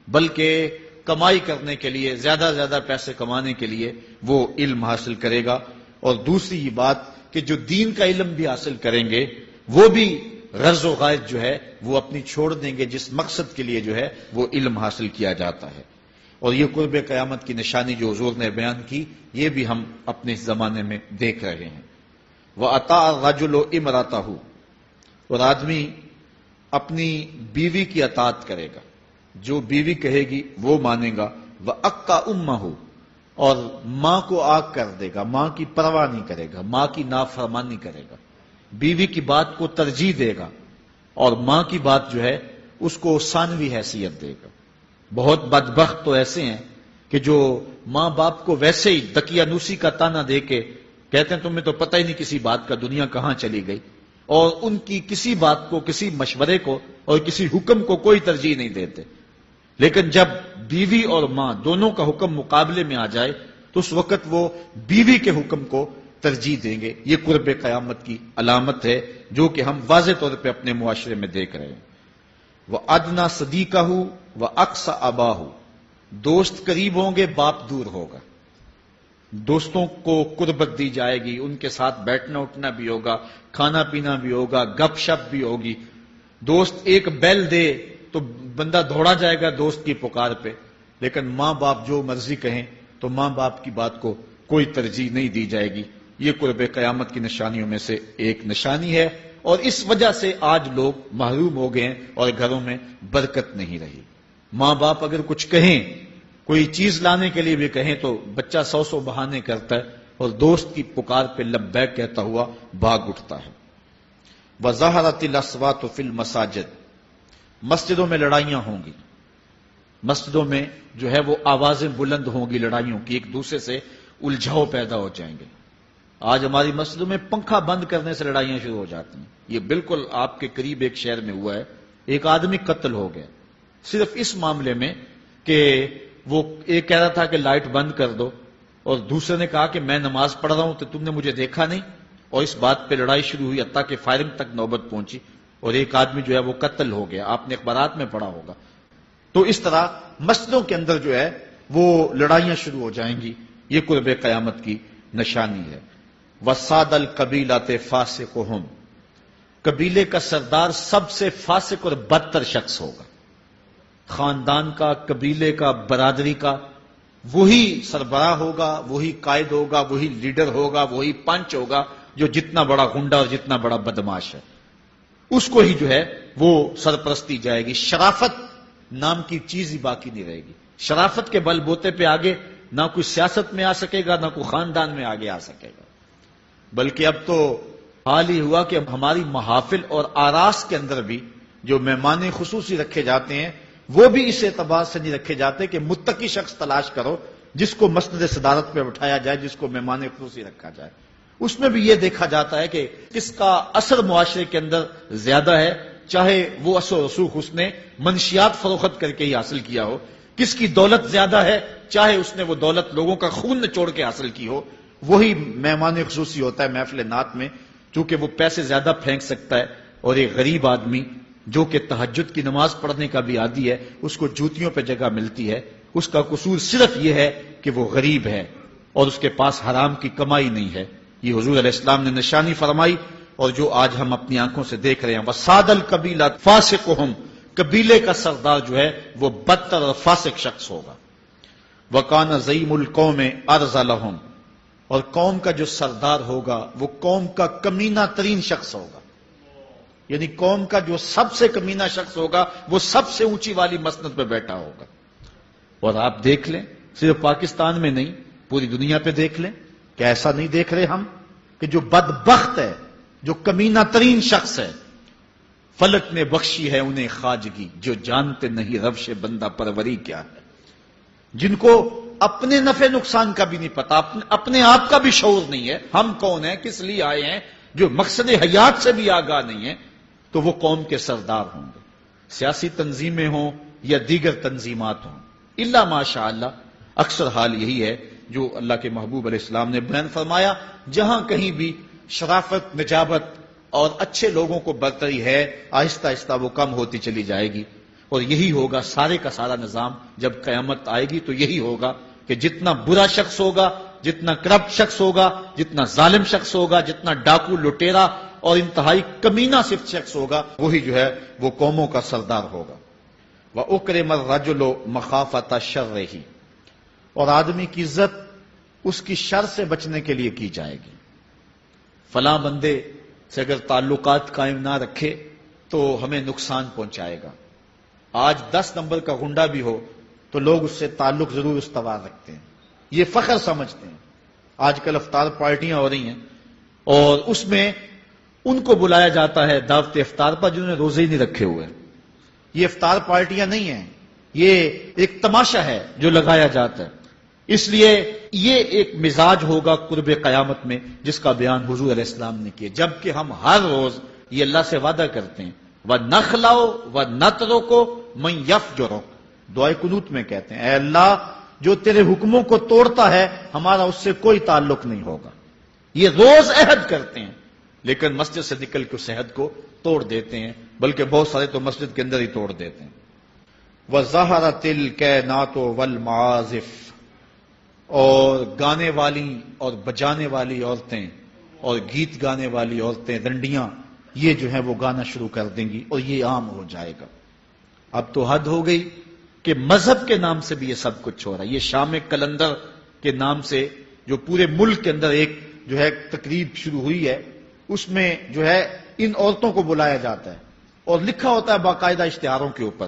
Speaker 1: بلکہ کمائی کرنے کے لیے، زیادہ سے زیادہ پیسے کمانے کے لیے وہ علم حاصل کرے گا۔ اور دوسری یہ بات کہ جو دین کا علم بھی حاصل کریں گے وہ بھی غرض و غائد جو ہے وہ اپنی چھوڑ دیں گے جس مقصد کے لیے جو ہے وہ علم حاصل کیا جاتا ہے۔ اور یہ قرب قیامت کی نشانی جو حضور نے بیان کی یہ بھی ہم اپنے اس زمانے میں دیکھ رہے ہیں۔ وَأَطَاعَ الرَّجُلُ امْرَأَتَهُ، اور آدمی اپنی بیوی کی اطاعت کرے گا، جو بیوی کہے گی وہ مانے گا، وَأَقَّى أُمَّهُ، اور ماں کو آگ کر دے گا، ماں کی پرواہ نہیں کرے گا، ماں کی نافرمانی کرے گا، بیوی کی بات کو ترجیح دے گا، اور ماں کی بات جو ہے اس کو ثانوی حیثیت دے گا۔ بہت بدبخت تو ایسے ہیں کہ جو ماں باپ کو ویسے ہی دقیانوسی کا تانا دے کے کہتے ہیں تمہیں تو پتہ ہی نہیں کسی بات کا، دنیا کہاں چلی گئی، اور ان کی کسی بات کو، کسی مشورے کو اور کسی حکم کو کوئی ترجیح نہیں دیتے۔ لیکن جب بیوی اور ماں دونوں کا حکم مقابلے میں آ جائے تو اس وقت وہ بیوی کے حکم کو ترجیح دیں گے۔ یہ قرب قیامت کی علامت ہے جو کہ ہم واضح طور پہ اپنے معاشرے میں دیکھ رہے ہیں۔ وَأَدْنَى صَدِيقَهُ وَأَقْصَى أَبَاهُ، دوست قریب ہوں گے، باپ دور ہوگا۔ دوستوں کو قربت دی جائے گی، ان کے ساتھ بیٹھنا اٹھنا بھی ہوگا، کھانا پینا بھی ہوگا، گپ شپ بھی ہوگی۔ دوست ایک بیل دے تو بندہ دوڑا جائے گا دوست کی پکار پہ، لیکن ماں باپ جو مرضی کہیں تو ماں باپ کی بات کو کوئی ترجیح نہیں دی جائے گی۔ یہ قرب قیامت کی نشانیوں میں سے ایک نشانی ہے، اور اس وجہ سے آج لوگ محروم ہو گئے ہیں اور گھروں میں برکت نہیں رہی۔ ماں باپ اگر کچھ کہیں، کوئی چیز لانے کے لیے بھی کہیں تو بچہ 100 بہانے کرتا ہے اور دوست کی پکار پہ لبیک کہتا ہوا بھاگ اٹھتا ہے۔ وَظَهَرَتِ الْأَصْوَاتُ فِي الْمَسَاجِدِ، مسجدوں میں لڑائیاں ہوں گی، مسجدوں میں جو ہے وہ آوازیں بلند ہوں گی لڑائیوں کی، ایک دوسرے سے الجھاؤ پیدا ہو جائیں گے۔ آج ہماری مسجدوں میں پنکھا بند کرنے سے لڑائیاں شروع ہو جاتی ہیں۔ یہ بالکل آپ کے قریب ایک شہر میں ہوا ہے، ایک آدمی قتل ہو گیا صرف اس معاملے میں کہ وہ ایک کہہ رہا تھا کہ لائٹ بند کر دو، اور دوسرے نے کہا کہ میں نماز پڑھ رہا ہوں تو تم نے مجھے دیکھا نہیں، اور اس بات پہ لڑائی شروع ہوئی، حتیٰ کہ فائرنگ تک نوبت پہنچی اور ایک آدمی جو ہے وہ قتل ہو گیا۔ آپ نے اخبارات میں پڑھا ہوگا۔ تو اس طرح مسجدوں کے اندر جو ہے وہ لڑائیاں شروع ہو جائیں گی، یہ قرب قیامت کی نشانی ہے۔ وَسَادَ الْقَبِيلَةِ فَاسِقُهُمْ، قبیلے کا سردار سب سے فاسق اور بدتر شخص ہوگا۔ خاندان کا، قبیلے کا، برادری کا وہی سربراہ ہوگا، وہی قائد ہوگا، وہی لیڈر ہوگا، وہی پنچ ہوگا جو جتنا بڑا گنڈا اور جتنا بڑا بدماش ہے اس کو ہی جو ہے وہ سرپرستی جائے گی۔ شرافت نام کی چیز ہی باقی نہیں رہے گی۔ شرافت کے بل بوتے پہ آگے نہ کوئی سیاست میں آ سکے گا، نہ کوئی خاندان میں آگے آ سکے گا۔ بلکہ اب تو حال ہی ہوا کہ ہماری محافل اور آراس کے اندر بھی جو مہمان خصوصی رکھے جاتے ہیں وہ بھی اس اعتبار سے نہیں رکھے جاتے کہ متقی شخص تلاش کرو جس کو مسند صدارت پہ بٹھایا جائے، جس کو مہمان خصوصی رکھا جائے۔ اس میں بھی یہ دیکھا جاتا ہے کہ کس کا اثر معاشرے کے اندر زیادہ ہے، چاہے وہ اثر و رسوخ اس نے منشیات فروخت کر کے ہی حاصل کیا ہو، کس کی دولت زیادہ ہے، چاہے اس نے وہ دولت لوگوں کا خون نچوڑ کے حاصل کی ہو، وہی مہمان خصوصی ہوتا ہے محفل نعت میں، چونکہ وہ پیسے زیادہ پھینک سکتا ہے۔ اور ایک غریب آدمی جو کہ تہجد کی نماز پڑھنے کا بھی عادی ہے، اس کو جوتیوں پہ جگہ ملتی ہے، اس کا قصور صرف یہ ہے کہ وہ غریب ہے اور اس کے پاس حرام کی کمائی نہیں ہے۔ یہ حضور علیہ السلام نے نشانی فرمائی اور جو آج ہم اپنی آنکھوں سے دیکھ رہے ہیں۔ وَسَادَ الْقَبِيلَةِ فَاسِقُهُمْ، قبیلے کا سردار جو ہے وہ بدتر اور فاسق شخص ہوگا۔ وَكَانَ زَعِيمُ الْقَوْمِ أَرْذَلَهُمْ، اور قوم کا جو سردار ہوگا وہ قوم کا کمینہ ترین شخص ہوگا، یعنی قوم کا جو سب سے کمینہ شخص ہوگا وہ سب سے اونچی والی مسند پہ بیٹھا ہوگا۔ اور آپ دیکھ لیں، صرف پاکستان میں نہیں پوری دنیا پہ دیکھ لیں کہ ایسا نہیں دیکھ رہے ہم کہ جو بدبخت ہے، جو کمینہ ترین شخص ہے، فلک نے بخشی ہے انہیں خواجگی، جو جانتے نہیں روش بندہ پروری کیا ہے، جن کو اپنے نفع نقصان کا بھی نہیں پتا، اپنے آپ کا بھی شعور نہیں ہے، ہم کون ہیں، کس لیے آئے ہیں، جو مقصد حیات سے بھی آگاہ نہیں ہے، تو وہ قوم کے سردار ہوں گے۔ سیاسی تنظیمیں ہوں یا دیگر تنظیمات ہوں، الا ماشاء اللہ اکثر حال یہی ہے جو اللہ کے محبوب علیہ السلام نے بیان فرمایا، جہاں کہیں بھی شرافت، نجابت اور اچھے لوگوں کو برتری ہے، آہستہ آہستہ وہ کم ہوتی چلی جائے گی۔ اور یہی ہوگا سارے کا سارا نظام جب قیامت آئے گی، تو یہی ہوگا کہ جتنا برا شخص ہوگا، جتنا کرپٹ شخص ہوگا، جتنا ظالم شخص ہوگا، جتنا ڈاکو لٹیرا اور انتہائی کمینہ صرف شخص ہوگا، وہی جو ہے وہ قوموں کا سردار ہوگا۔ وَأُكْرِمَ الرَّجُلُ مَخَافَةَ شَرِّهِ، اور آدمی کی عزت اس کی شر سے بچنے کے لیے کی جائے گی۔ فلاں بندے سے اگر تعلقات قائم نہ رکھے تو ہمیں نقصان پہنچائے گا. آج 10 نمبر کا غنڈہ بھی ہو تو لوگ اس سے تعلق ضرور استوار رکھتے ہیں, یہ فخر سمجھتے ہیں. آج کل افطار پارٹیاں ہو رہی ہیں اور اس میں ان کو بلایا جاتا ہے دعوت افطار پر جنہوں نے روزے ہی نہیں رکھے ہوئے. یہ افطار پارٹیاں نہیں ہیں, یہ ایک تماشا ہے جو لگایا جاتا ہے. اس لیے یہ ایک مزاج ہوگا قرب قیامت میں جس کا بیان حضور علیہ السلام نے کیا, جبکہ ہم ہر روز یہ اللہ سے وعدہ کرتے ہیں وَنَخْلَعُ وَنَتْرُكُ مَن يَفْجُرُكَ, دعائے قنوت میں کہتے ہیں اے اللہ جو تیرے حکموں کو توڑتا ہے ہمارا اس سے کوئی تعلق نہیں ہوگا. یہ روز عہد کرتے ہیں لیکن مسجد سے نکل کے اس عہد کو توڑ دیتے ہیں, بلکہ بہت سارے تو مسجد کے اندر ہی توڑ دیتے ہیں. وَظَهَرَتِ الْكَيْنَاتُ وَالْمَعَازِفُ, اور گانے والی اور بجانے والی عورتیں اور گیت گانے والی عورتیں, رنڈیاں, یہ جو ہیں وہ گانا شروع کر دیں گی اور یہ عام ہو جائے گا. اب تو حد ہو گئی کہ مذہب کے نام سے بھی یہ سب کچھ ہو رہا ہے. یہ شام کلندر کے نام سے جو پورے ملک کے اندر ایک جو ہے تقریب شروع ہوئی ہے, اس میں جو ہے ان عورتوں کو بلایا جاتا ہے اور لکھا ہوتا ہے باقاعدہ اشتہاروں کے اوپر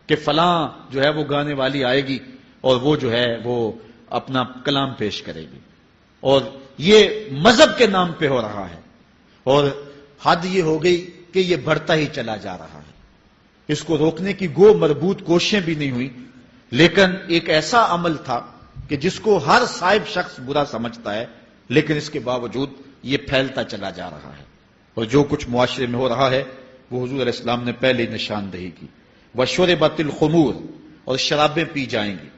Speaker 1: کہ فلاں جو ہے وہ گانے والی آئے گی اور وہ جو ہے وہ اپنا کلام پیش کرے گی, اور یہ مذہب کے نام پہ ہو رہا ہے. اور حد یہ ہو گئی کہ یہ بڑھتا ہی چلا جا رہا ہے. اس کو روکنے کی گو مربوط کوششیں بھی نہیں ہوئی, لیکن ایک ایسا عمل تھا کہ جس کو ہر صاحب شخص برا سمجھتا ہے, لیکن اس کے باوجود یہ پھیلتا چلا جا رہا ہے. اور جو کچھ معاشرے میں ہو رہا ہے وہ حضور علیہ السلام نے پہلے نشاندہی کی. وَشُرِبَتِ الْخُمُورُ, اور شرابیں پی جائیں گی,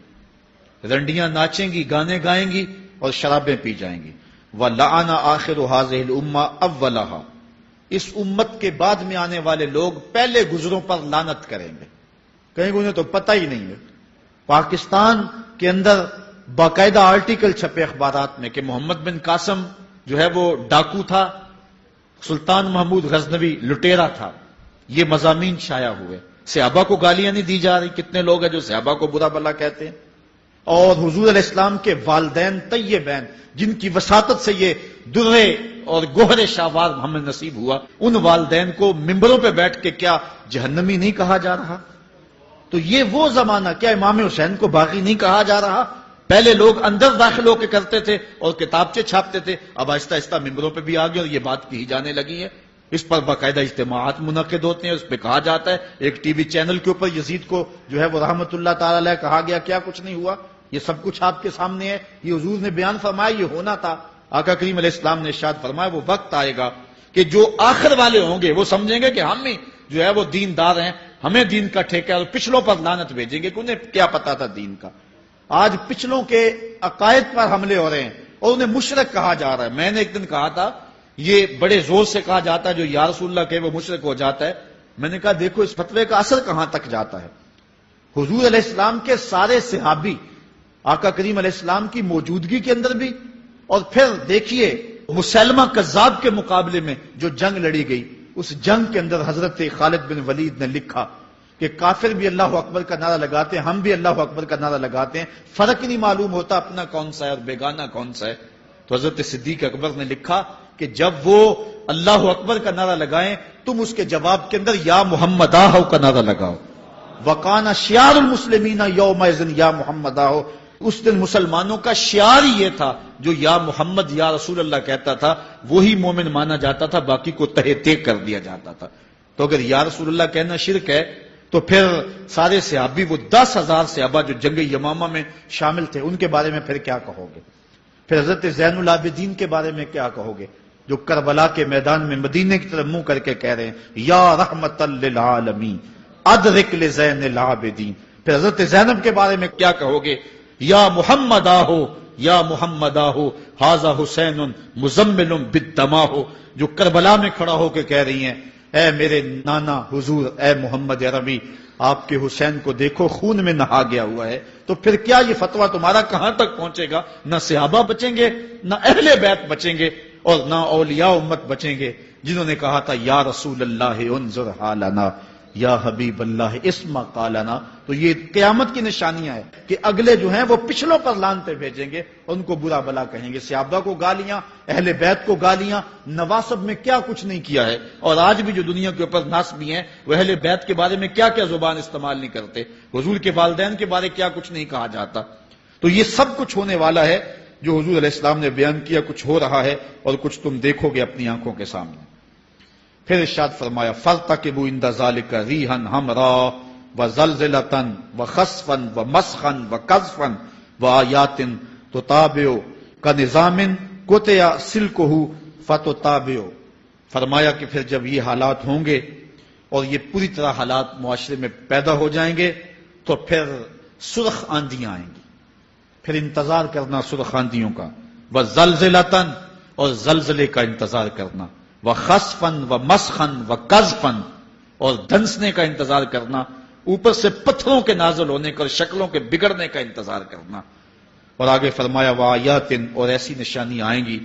Speaker 1: رنڈیاں ناچیں گی, گانے گائیں گی اور شرابیں پی جائیں گی. وَلَعَنَ آخِرُ هَٰذِهِ الْأُمَّةِ أَوَّلَهَا, اس امت کے بعد میں آنے والے لوگ پہلے گزروں پر لعنت کریں گے. کہیں انہیں تو پتہ ہی نہیں ہے. پاکستان کے اندر باقاعدہ آرٹیکل چھپے اخبارات میں کہ محمد بن قاسم جو ہے وہ ڈاکو تھا, سلطان محمود غزنوی لٹیرا تھا. یہ مضامین شائع ہوئے. صحابہ کو گالیاں نہیں دی جا رہی, کتنے لوگ ہیں جو صحابہ کو برا بھلا کہتے ہیں. اور حضور علیہ السلام کے والدین طیبین جن کی وساطت سے یہ درے اور گوہر شاہوار ہمیں نصیب ہوا, ان والدین کو ممبروں پہ بیٹھ کے کیا جہنمی نہیں کہا جا رہا؟ تو یہ وہ زمانہ, کیا امام حسین کو باغی نہیں کہا جا رہا؟ پہلے لوگ اندر داخل ہو کے کرتے تھے اور کتابچے چھاپتے تھے, اب آہستہ آہستہ ممبروں پہ بھی آ گئے اور یہ بات کہی جانے لگی ہے. اس پر باقاعدہ اجتماعات منعقد ہوتے ہیں, اس پہ کہا جاتا ہے. ایک ٹی وی چینل کے اوپر یزید کو جو ہے وہ رحمت اللہ تعالی علیہ کہا گیا, کیا کچھ نہیں ہوا. یہ سب کچھ آپ کے سامنے ہے, یہ حضور نے بیان فرمایا, یہ ہونا تھا. آقا کریم علیہ السلام نے ارشاد فرمایا وہ وقت آئے گا کہ جو آخر والے ہوں گے وہ سمجھیں گے کہ ہم ہی جو ہے وہ دیندار ہیں, ہمیں دین کا ٹھیکہ ہے, اور پچھلوں پر لعنت بھیجیں گے کہ انہیں کیا پتا تھا دین کا. آج پچھلوں کے عقائد پر حملے ہو رہے ہیں اور انہیں مشرک کہا جا رہا ہے. میں نے ایک دن کہا تھا یہ بڑے زور سے کہا جاتا ہے جو یا رسول اللہ کہے وہ مشرک ہو جاتا ہے. میں نے کہا دیکھو اس فتوے کا اثر کہاں تک جاتا ہے. حضور علیہ السلام کے سارے صحابی آقا کریم علیہ السلام کی موجودگی کے اندر بھی, اور پھر دیکھیے مسلمہ کذاب کے مقابلے میں جو جنگ لڑی گئی, اس جنگ کے اندر حضرت خالد بن ولید نے لکھا کہ کافر بھی اللہ اکبر کا نعرہ لگاتے ہیں, ہم بھی اللہ اکبر کا نعرہ لگاتے ہیں, فرق نہیں معلوم ہوتا اپنا کون سا ہے اور بیگانہ کون سا ہے. تو حضرت صدیق اکبر نے لکھا کہ جب وہ اللہ اکبر کا نعرہ لگائیں تم اس کے جواب کے اندر یا محمد آہو کا نعرہ لگاؤ. وَقَانَ شِعَارُ الْمُسْلِمِينَ يَوْمَئِذٍ یا محمد آہو, اس دن مسلمانوں کا شعار یہ تھا جو یا محمد یا رسول اللہ کہتا تھا وہی مومن مانا جاتا تھا, باقی کو تہہ تیگ کر دیا جاتا تھا. تو اگر یا رسول اللہ کہنا شرک ہے تو پھر سارے صحابی وہ 10,000 صحابہ جو جنگ یمامہ میں شامل تھے ان کے بارے میں پھر کیا کہو گے؟ پھر حضرت زین العابدین کے بارے میں کیا کہو گے جو کربلا کے میدان میں مدینے کی طرف منہ کر کے کہہ رہے ہیں یا رحمت للعالمین ادرک لزین العابدین. پھر حضرت زینب کے بارے میں کیا کہو گے؟ یا محمد آہو یا محمد آہو حاذا حسین مزمل بالدماء, جو کربلا میں کھڑا ہو کے کہہ رہی ہیں اے میرے نانا حضور اے محمد عربی آپ کے حسین کو دیکھو خون میں نہا گیا ہوا ہے. تو پھر کیا یہ فتویٰ تمہارا کہاں تک پہنچے گا؟ نہ صحابہ بچیں گے, نہ اہل بیت بچیں گے, اور نہ اولیاء امت بچیں گے جنہوں نے کہا تھا یا رسول اللہ انظر حالنا یا حبیب اللہ اسما قالنا. تو یہ قیامت کی نشانیاں ہیں کہ اگلے جو ہیں وہ پچھلوں پر لانتے بھیجیں گے، ان کو برا بلا کہیں گے، صحابہ کو گالیاں، اہل بیت کو گالیاں، نواسب میں کیا کچھ نہیں کیا ہے. اور آج بھی جو دنیا کے اوپر ناسبی ہیں وہ اہل بیت کے بارے میں کیا کیا زبان استعمال نہیں کرتے، حضور کے والدین کے بارے کیا کچھ نہیں کہا جاتا. تو یہ سب کچھ ہونے والا ہے جو حضور علیہ السلام نے بیان کیا، کچھ ہو رہا ہے اور کچھ تم دیکھو گے اپنی آنکھوں کے سامنے. پھر ارشاد فرمایا فَارْتَقِبُوا عِنْدَ ذَلِكَ رِيحًا حَمْرَاءَ وَزَلْزَلَةً وَخَسْفًا وَمَسْخًا وَقَذْفًا وَآيَاتٍ تُتَابِعُ كَنِظَامٍ قُطِعَ سِلْكُهُ فَتُتَابِعُ. فرمایا کہ پھر جب یہ حالات ہوں گے اور یہ پوری طرح حالات معاشرے میں پیدا ہو جائیں گے تو پھر سرخ آندیاں آئیں گی، پھر انتظار کرنا سرخ آندیوں کا. وَزَلْزَلَةً اور زلزلے کا انتظار کرنا، وَخَسْفًا وَمَسْخًا وَقَذْفًا اور دھنسنے کا انتظار کرنا، اوپر سے پتھروں کے نازل ہونے کا اور شکلوں کے بگڑنے کا انتظار کرنا. اور آگے فرمایا وَآيَاتٍ اور ایسی نشانیاں آئیں گی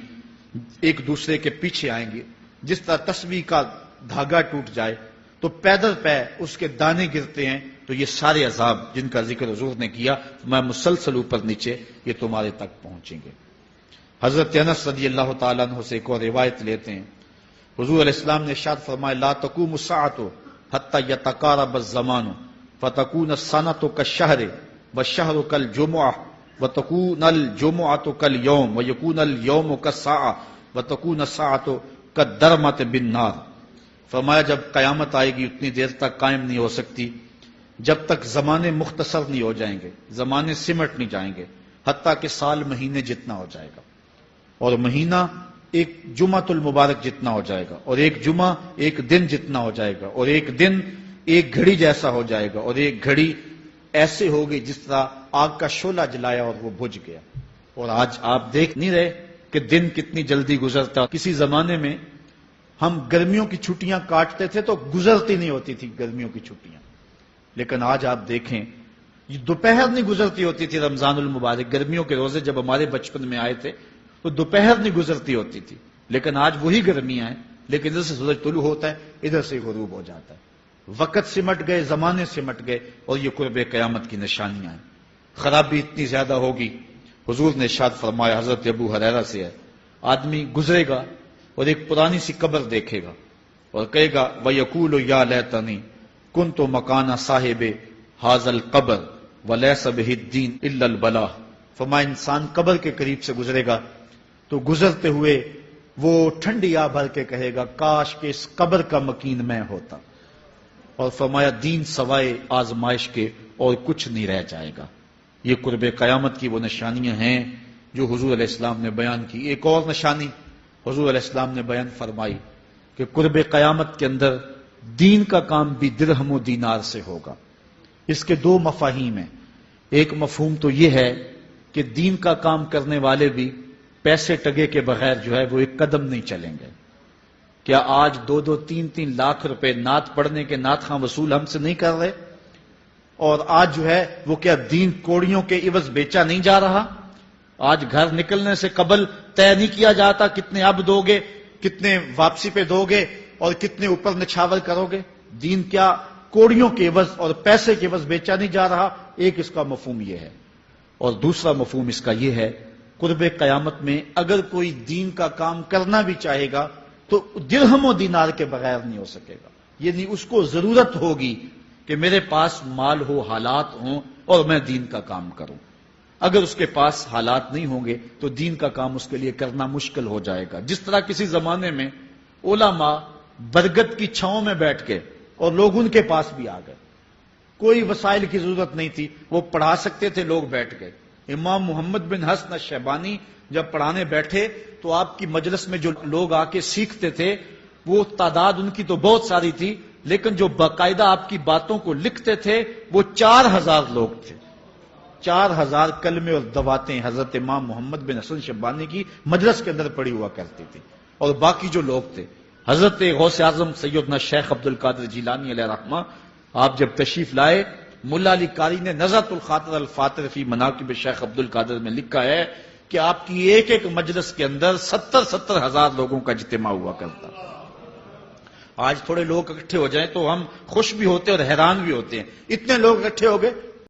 Speaker 1: ایک دوسرے کے پیچھے آئیں گی، جس طرح تسبیح کا دھاگا ٹوٹ جائے تو پیدل پہ اس کے دانے گرتے ہیں. تو یہ سارے عذاب جن کا ذکر حضور نے کیا میں مسلسل اوپر نیچے یہ تمہارے تک پہنچیں گے. حضرت انس رضی اللہ تعالیٰ عنہ سے ایک اور روایت لیتے ہیں، حضور علیہ السلام نے ارشاد فرمایا لا تقوم الساعة حتى يتقارب الزمان فتكون السنة كالشهر والشهر كالجمعة وتكون الجمعة كاليوم ويكون اليوم كالساعة وتكون الساعة كالدرمة بالنار. فرمایا جب قیامت آئے گی اتنی دیر تک قائم نہیں ہو سکتی جب تک زمانے مختصر نہیں ہو جائیں گے، زمانے سمٹ نہیں جائیں گے، حتیٰ کہ سال مہینے جتنا ہو جائے گا، اور مہینہ ایک جمعۃ المبارک جتنا ہو جائے گا، اور ایک جمعہ ایک دن جتنا ہو جائے گا، اور ایک دن ایک گھڑی جیسا ہو جائے گا، اور ایک گھڑی ایسے ہوگی جس طرح آگ کا شعلہ جلایا اور وہ بجھ گیا. اور آج آپ دیکھ نہیں رہے کہ دن کتنی جلدی گزرتا. کسی زمانے میں ہم گرمیوں کی چھٹیاں کاٹتے تھے تو گزرتی نہیں ہوتی تھی گرمیوں کی چھٹیاں، لیکن آج آپ دیکھیں یہ دوپہر نہیں گزرتی ہوتی تھی. رمضان المبارک گرمیوں کے روزے جب ہمارے بچپن میں آئے تھے تو دوپہر نہیں گزرتی ہوتی تھی، لیکن آج وہی گرمیاں ہیں، لیکن ادھر سے سورج طلوع ہوتا ہے ادھر سے غروب ہو جاتا ہے. وقت سمٹ گئے، زمانے سمٹ گئے، اور یہ قرب قیامت کی نشانیاں ہیں. خرابی اتنی زیادہ ہوگی. حضور نے ارشاد فرمایا حضرت ابو ہریرہ سے ہے، آدمی گزرے گا اور ایک پرانی سی قبر دیکھے گا اور کہے گا وَيَقُولُ يَا لَيْتَنِي كُنْتُ مَكَانَ صَاحِبِ هَذَا الْقَبْرِ وَلَيْسَ بِهِ الدِّينُ إِلَّا الْبَلَاغُ. فرمایا انسان قبر کے قریب سے گزرے گا تو گزرتے ہوئے وہ ٹھنڈی آہ بھر کے کہے گا کاش کہ اس قبر کا مکین میں ہوتا. اور فرمایا دین سوائے آزمائش کے اور کچھ نہیں رہ جائے گا. یہ قرب قیامت کی وہ نشانیاں ہیں جو حضور علیہ السلام نے بیان کی. ایک اور نشانی حضور علیہ السلام نے بیان فرمائی کہ قرب قیامت کے اندر دین کا کام بھی درہم و دینار سے ہوگا. اس کے دو مفاہیم ہیں. ایک مفہوم تو یہ ہے کہ دین کا کام کرنے والے بھی پیسے ٹگے کے بغیر جو ہے وہ ایک قدم نہیں چلیں گے. کیا آج 2-2, 3-3 لاکھ روپے نعت پڑھنے کے نعت خواں وصول ہم سے نہیں کر رہے؟ اور آج جو ہے وہ کیا دین کوڑیوں کے عوض بیچا نہیں جا رہا؟ آج گھر نکلنے سے قبل طے نہیں کیا جاتا کتنے اب دو گے، کتنے واپسی پہ دو گے اور کتنے اوپر نچھاور کرو گے؟ دین کیا کوڑیوں کے عوض اور پیسے کے عوض بیچا نہیں جا رہا؟ ایک اس کا مفہوم یہ ہے. اور دوسرا مفہوم اس کا یہ ہے قرب قیامت میں اگر کوئی دین کا کام کرنا بھی چاہے گا تو درہم و دینار کے بغیر نہیں ہو سکے گا. یعنی اس کو ضرورت ہوگی کہ میرے پاس مال ہو، حالات ہوں اور میں دین کا کام کروں. اگر اس کے پاس حالات نہیں ہوں گے تو دین کا کام اس کے لیے کرنا مشکل ہو جائے گا. جس طرح کسی زمانے میں علماء برگد کی چھاؤں میں بیٹھ کے اور لوگ ان کے پاس بھی آ گئے، کوئی وسائل کی ضرورت نہیں تھی، وہ پڑھا سکتے تھے، لوگ بیٹھ گئے. امام محمد بن حسن الشیبانی جب پڑھانے بیٹھے تو آپ کی مجلس میں جو لوگ آ کے سیکھتے تھے وہ تعداد ان کی تو بہت ساری تھی، لیکن جو باقاعدہ آپ کی باتوں کو لکھتے تھے وہ 4000 لوگ تھے. 4000 کلمے اور دواتیں حضرت امام محمد بن حسن شیبانی کی مجلس کے اندر پڑی ہوا کرتی تھی. اور باقی جو لوگ تھے حضرت غوث اعظم سیدنا شیخ عبد القادر جیلانی علیہ رحمہ، آپ جب تشریف لائے ملا علی قاری نے نزہۃ الخاطر الفاطر فی مناقب شیخ عبد القادر میں لکھا ہے کہ آپ کی ایک ایک مجلس کے اندر 70,000 لوگوں کا اجتماع ہوا کرتا. آج تھوڑے لوگ اکٹھے ہو جائیں تو ہم خوش بھی ہوتے ہیں اور حیران بھی ہوتے ہیں، اتنے لوگ اکٹھے ہو گئے